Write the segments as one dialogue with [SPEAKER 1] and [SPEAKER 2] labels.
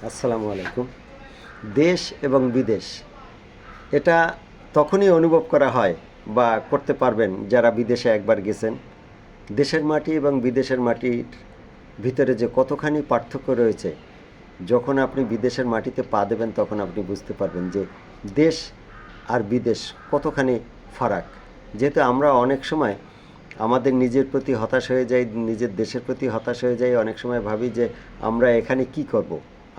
[SPEAKER 1] আসসালামু আলাইকুম। দেশ এবং বিদেশ এটা তখনই অনুভব করা হয় বা করতে পারবেন যারা বিদেশে একবার গেছেন। দেশের মাটি এবং বিদেশের মাটির ভিতরে যে কতখানি পার্থক্য রয়েছে, যখন আপনি বিদেশের মাটিতে পা দেবেন তখন আপনি বুঝতে পারবেন যে দেশ আর বিদেশ কতখানি ফারাক। যেহেতু আমরা অনেক সময় আমাদের নিজের প্রতি হতাশ হয়ে যাই, নিজের দেশের প্রতি হতাশ হয়ে যাই, অনেক সময় ভাবি যে আমরা এখানে কি করব,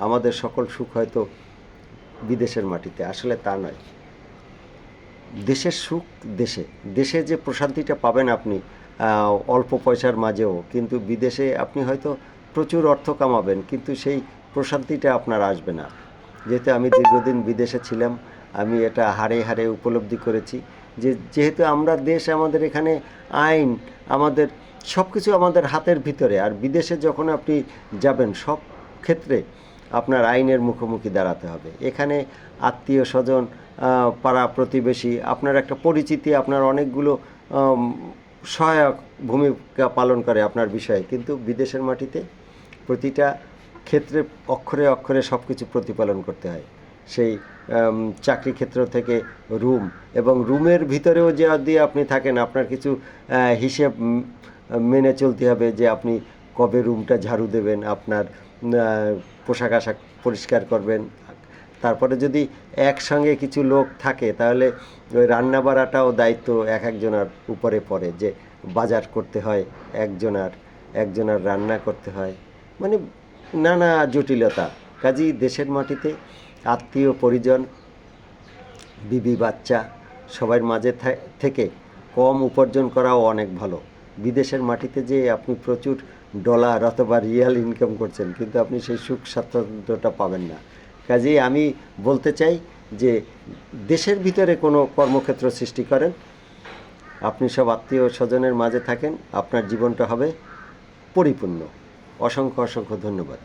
[SPEAKER 1] আমাদের সকল সুখ হয়তো বিদেশের মাটিতে। আসলে তা নয়। দেশের সুখ দেশে, দেশে যে প্রশান্তিটা পাবেন আপনি অল্প পয়সার মাঝেও, কিন্তু বিদেশে আপনি হয়তো প্রচুর অর্থ কামাবেন কিন্তু সেই প্রশান্তিটা আপনার আসবে না। যেহেতু আমি দীর্ঘদিন বিদেশে ছিলাম, আমি এটা হাড়ে হাড়ে উপলব্ধি করেছি যে যেহেতু আমরা দেশ, আমাদের এখানে আইন, আমাদের সব কিছু আমাদের হাতের ভিতরে, আর বিদেশে যখন আপনি যাবেন সব ক্ষেত্রে আপনার আইনের মুখোমুখি দাঁড়াতে হবে। এখানে আত্মীয় স্বজন, পাড়া প্রতিবেশী, আপনার একটা পরিচিতি, আপনার অনেকগুলো সহায়ক ভূমিকা পালন করে আপনার বিষয়ে, কিন্তু বিদেশের মাটিতে প্রতিটা ক্ষেত্রে অক্ষরে অক্ষরে সব কিছু প্রতিপালন করতে হয়। সেই চাকরি ক্ষেত্র থেকে রুম, এবং রুমের ভিতরেও যে দিয়ে আপনি থাকেন, আপনার কিছু হিসেব মেনে চলতে হবে যে আপনি কবে রুমটা ঝাড়ু দেবেন, আপনার পোশাক আশাক পরিষ্কার করবেন। তারপরে যদি একসঙ্গে কিছু লোক থাকে তাহলে ওই রান্না বাড়াটাও দায়িত্ব এক একজনের উপরে পড়ে, যে বাজার করতে হয় একজনার, একজনার রান্না করতে হয়, মানে নানা জটিলতা। কাজেই দেশের মাটিতে আত্মীয় পরিজন, বিবি বাচ্চা সবার মাঝে থেকে কম উপার্জন করাও অনেক ভালো। বিদেশের মাটিতে যে আপনি প্রচুর ডলার অথবা রিয়াল ইনকাম করছেন, কিন্তু আপনি সেই সুখ স্বাচ্ছন্দ্যটা পাবেন না। কাজেই আমি বলতে চাই যে দেশের ভিতরে কোনো কর্মক্ষেত্র সৃষ্টি করেন, আপনি সব আত্মীয় স্বজনের মাঝে থাকেন, আপনার জীবনটা হবে পরিপূর্ণ। অসংখ্য অসংখ্য ধন্যবাদ।